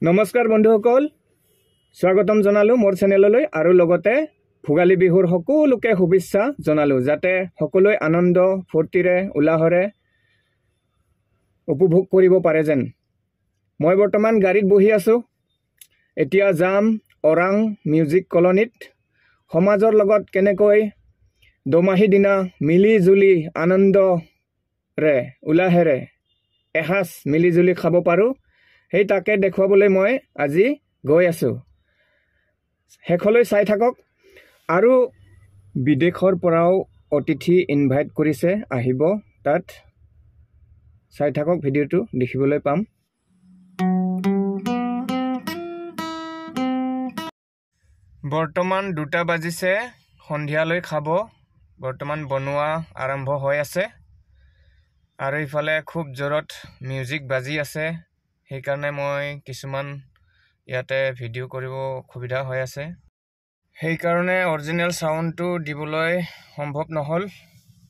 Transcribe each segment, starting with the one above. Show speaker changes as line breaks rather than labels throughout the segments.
নমস্কাৰ বন্ধুসকল, স্বাগতম জনালো মোৰ চেনেললৈ আৰু লগতে ভোগালী বিহুৰ সকলোকে শুভেচ্ছা জনালো যাতে সকলোৱে আনন্দ ফূৰ্তিৰে উলাহৰে উপভোগ কৰিব পাৰে যেন। মই বৰ্তমান গাড়ীত বহি আছো। এতিয়া যাম ওৰাং মিউজিক কলনীত। সমাজৰ লগত কেনেকৈ দমাহী দিনা মিলি জুলি আনন্দৰে উলাহেৰে এসাঁজ মিলি জুলি খাব পাৰো সেই তাকে দেখুৱাবলৈ মই আজি গৈ আছো। হেখলৈ চাই থাকক। আৰু বিদেশৰ পৰাও অতিথি ইনভাইট কৰিছে, আহিব তাত। চাই থাকক, ভিডিঅ'টো দেখিবলৈ পাম। বৰ্তমান 2টা বাজিছে, সন্ধিয়ালৈ খাব। বৰ্তমান বনোৱা আৰম্ভ হৈ আছে আৰু ইফালে খুব জোৰত মিউজিক বাজি আছে। সেইকাৰণে মই কিছুমান ইয়াতে ভিডিঅ' কৰিব অসুবিধা হৈ আছে। সেইকাৰণে অৰিজিনেল সাউণ্ডটো দিবলৈ সম্ভৱ নহ'ল।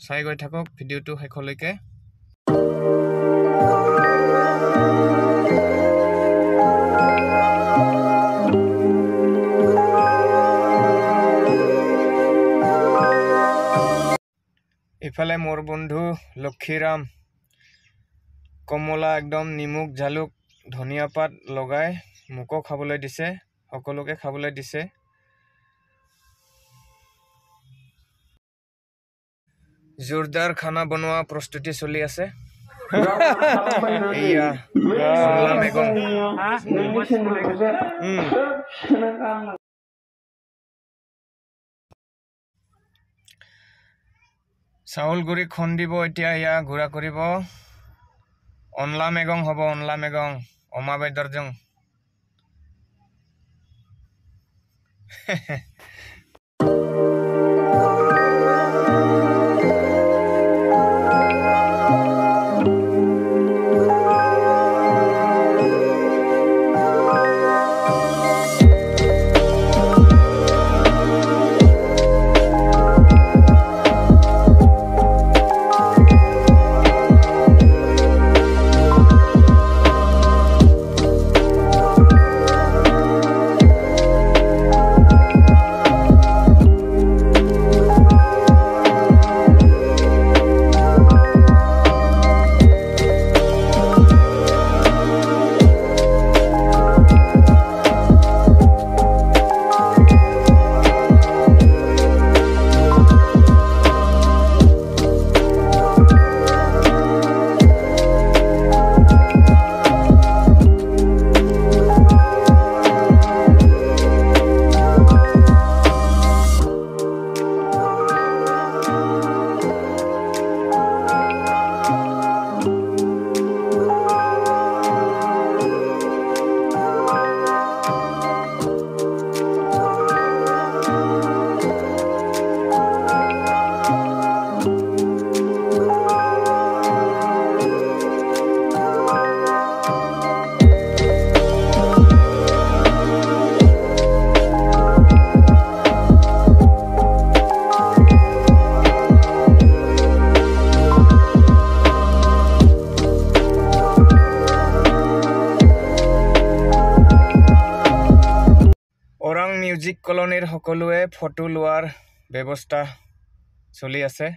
চাই গৈ থাকক ভিডিঅ'টো শেষলৈকে। ইফালে মোৰ বন্ধু লক্ষীৰাম কমলা একদম নিমখ জালুক ধনিয়া পাত লগাই মোকো খাবলৈ দিছে, সকলোকে খাবলৈ দিছে। জোৰদাৰ খানা বনোৱা প্ৰস্তুতি চলি আছে। এয়া মেগন চাউল গুড়ি খুন্দিব এতিয়া। এয়া গুড়া কৰিব। অনলা মেগং হ'ব, অনলা মেগং অমা বেদৰজং। ওৰাং মিউজিক কলনীৰ সকলোৱে ফটো লোৱাৰ ব্যৱস্থা চলি আছে।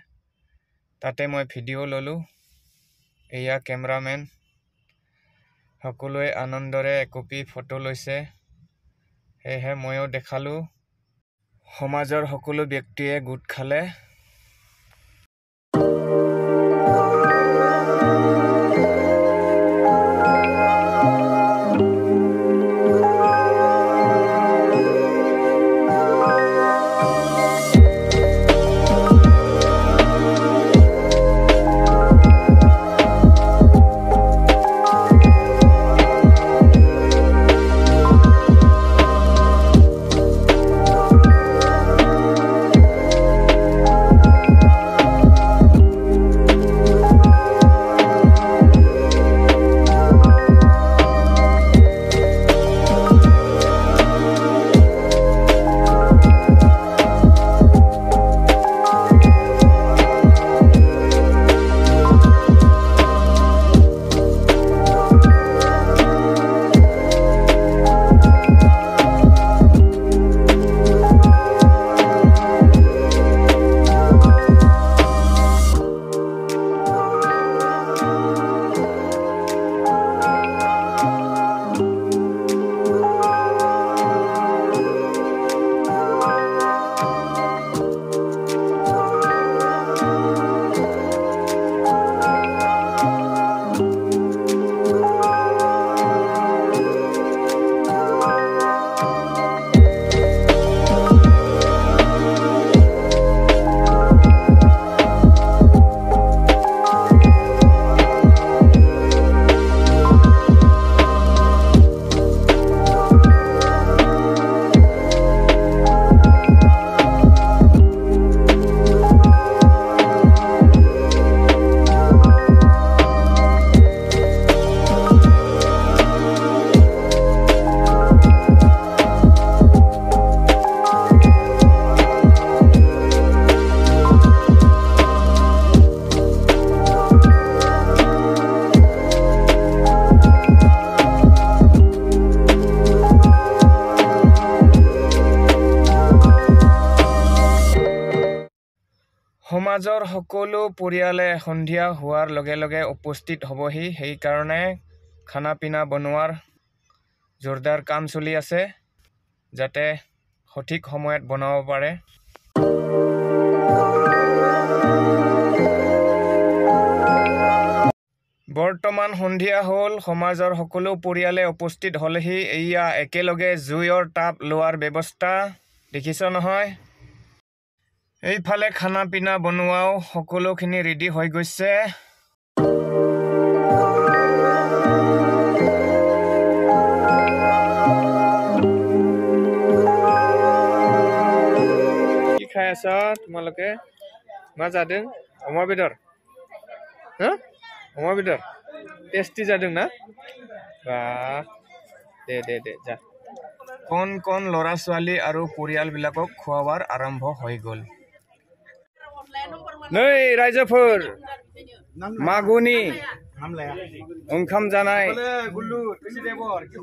তাতে মই ভিডিঅ' ল'লোঁ। এয়া কেমেৰামেন সকলোৱে আনন্দৰে একপি ফটো লৈছে। সেয়েহে ময়ো দেখালোঁ। সমাজৰ সকলো ব্যক্তিয়ে গোট খালে। সমাজৰ সকলো পৰিয়ালে সন্ধিয়া হোৱাৰ লগে লগে উপস্থিত হ'বহি সেইকাৰণে খানা পিনা বনোৱাৰ জোৰদাৰ কাম চলি আছে যাতে সঠিক সময়ত বনাব পাৰে বৰ্তমান সন্ধিয়া হ'ল সমাজৰ সকলো পৰিয়ালে উপস্থিত হ'লেহি এয়া একেলগে জুইৰ তাপ লোৱাৰ ব্যৱস্থা দেখিছ নহয় এইফালে খানা পিনা বনোৱাও সকলোখিনি ৰেডি হৈ গৈছে কি খাই আছা তোমালোকে মা যাদों अमा बेदर हा अमा बेदर टेस्टी जादों ना वाह दे जा কোন লৰা ছোৱালী আৰু পৰিয়াল বিলাকক খোৱাৱাৰ আৰম্ভ হৈ গল नै रायजोफोर मागुनि ओंखाम जानाय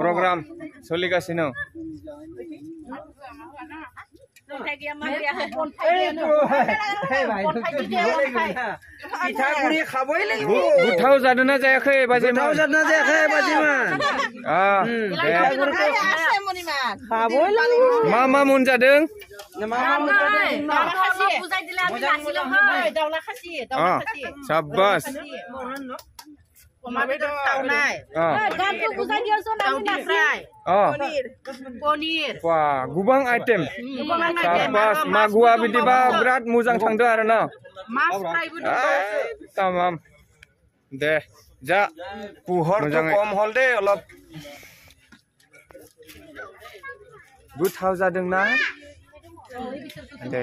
प्रग्राम सोलिगासिनो गोथाव जादोंना जायाखै बाजिमान मा मोनजादों साबास गोबां आइटेम साबास मागुआ बिदिबा बिराद मोजां थांदों आरो ना तमाम दे जा पुहरथ कम हल दे अलप गोथाव जादोंना दे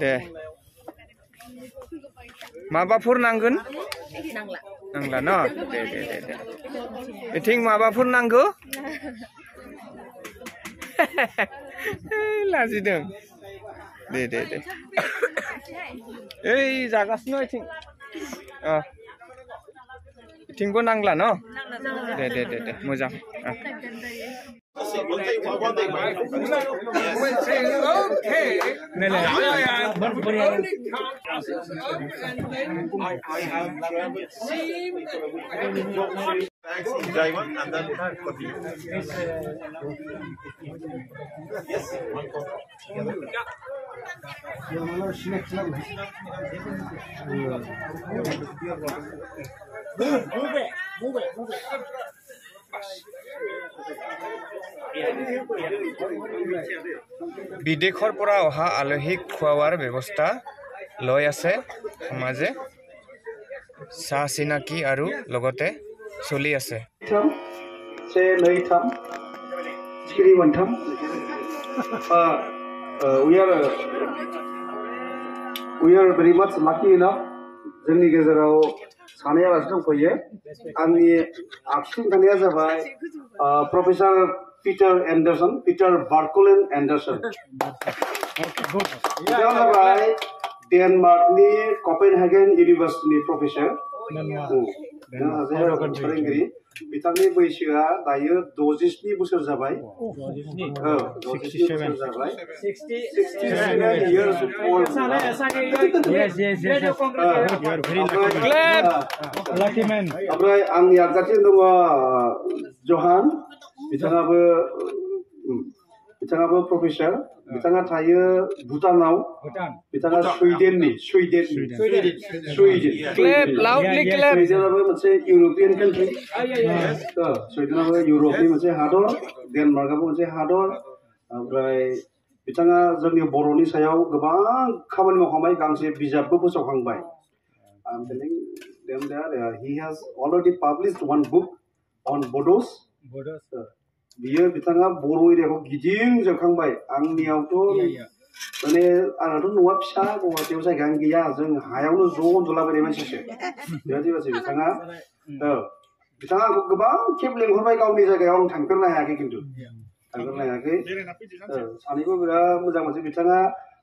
दे माबाफोर नांगोन नांला न दे इथिं माबाफोर नांगौ लाजिदों दे ओइ जागासिनो इथिंबो नांला न दे मोजां বিদেশৰ পৰা অহা আলহীক খোৱাৰ ব্যৱস্থা লৈ আছে সমাজে চাহ চিনাকি আৰু লগতে চলি আছে
we are very much lucky enough जोंनि गेजेराव सानै आलासि दंफैयो आंनि आगसिथिं थानाया जाबाय प्रफेसर पिटार बार्कलेन एंडरसन बिथाङा जाबाय डेनमार्कनि कपेनहेगेन इउनिभार्सिटिनि प्रफेसर फोरोंगिरि बिथांनि बैसोआ दायो 67 बोसोर जाबाय 67 जाबाय 67 years old lucky man ओमफ्राय आंनि आगदाथिं दङ जहान बिथाङाबो प्रफेसर बिथाङा थायो भुटानाव बिथाङा स्वीडेननि स्वीडेनाबो मोनसे इउर'पियान कान्ट्रि स्वीडेनाबो इउरपनि मोनसे हादर डेनमार्कआबो मोनसे हादर ओमफ्राय बिथाङा जोंनि बर'नि सायाव गोबां खामानि मावखांबाय गांसे बिजाबबो फोसावखांबाय I'm telling them that he has already published one book on Bodos. बियो बिथाङा बर' एरियाखौ गिदिंजोबखांबाय आंनियावथ' माने आंनाथ' न'आ फिसा गुवाहाटियाव जायगायानो गैया जों हायावनो ज' उन्दुलाबायनाय मानसिसो बेबायदि बिथाङा आंखौ गोबां खेब लेंहरबाय गावनि जायगायाव आं थांफेरनो हायाखै खिन्थु सानैबो बिराद मोजां मोनसे बिथाङा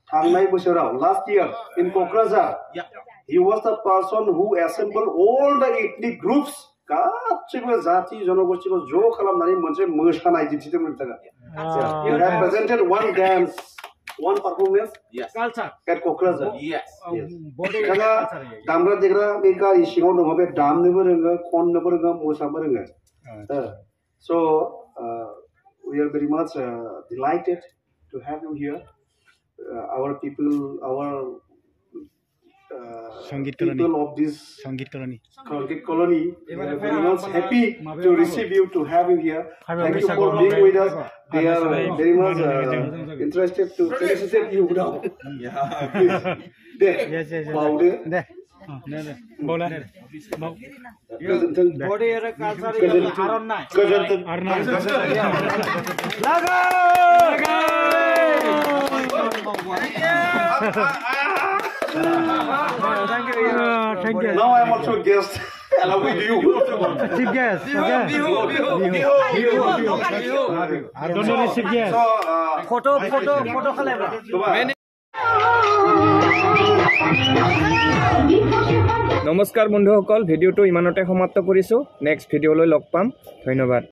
थांनाय बोसोराव last year in Kokrajhar he was the person who assembled all the ethnic groups गासिबो जाति जनगोष्ठीखौ ज' खालामनानै मोनसे मोसानाय दिन्थिदोंमोन बिथाङा You have presented one dance, one performance at Kokrajhar. बिथाङा दामग्रा देग्रा बे गारि सिङाव दङ बे दामनोबो रोङो खननोबो रोङो मोसानोबो रोङो So we are very much delighted to have you here. Our people, our people of this Sangeet Colony, we are very much happy to receive you, to have you here. Thank you for being with us. They are very much interested to felicitate you now. Thank you. Now I am also a guest. Allow me to you.
Chief guest. Photo.
নমস্কাৰ বন্ধুসকল ভিডিঅ'টো ইমানতে সমাপ্ত কৰিছোঁ next ভিডিঅ'লৈ লগ পাম ধন্যবাদ